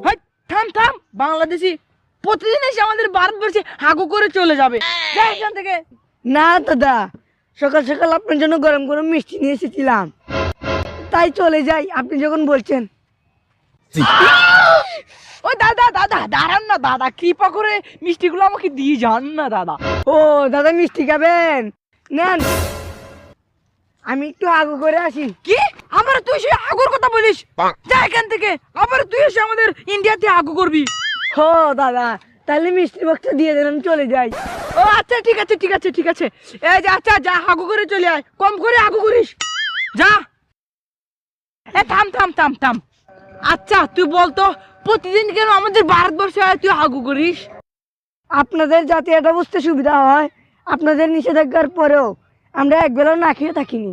High, থাম থাম, বাংলাদেশি প্রতিদিন এসে আমাদের ভারতবর্ষে হাগু করে চলে যাবে। যা এখান থেকে। না দাদা, সকাল সকাল আপনার জন্য গরম গরম মিষ্টি নিয়ে এসেছিলাম, তাই চলে যাই আপনি যখন বলছেন। ও দাদা দাদা দাঁড়ান না দাদা, কৃপা করে মিষ্টিগুলো আমাকে দিয়ে যান না দাদা। ও দাদা, মিষ্টি খাবেন? নেন, আমি একটু আগু করে আসি। কি আবার তুই সে আগুর কথা বলিস? যা এখান থেকে, আবার তুই এসে আমাদের ইন্ডিয়াতে আগু করবি। হো দাদা, তাহলে মিষ্টি বক্সটা দিয়ে দেন, আমি চলে যাই। ও আচ্ছা, ঠিক আছে ঠিক আছে ঠিক আছে। এই যা, আচ্ছা যা, আগু করে চলে আয়, কম করে আগু করিস, যা। এ থাম থাম থাম থাম। আচ্ছা তুই বলতো, প্রতিদিন কেন আমাদের ভারতবর্ষে আয় তুই আগু করিস? আপনাদের যাতে এটা বুঝতে সুবিধা হয়, আপনাদের নিষেধাজ্ঞার পরেও আমরা একবেলা না খেয়ে থাকিনি।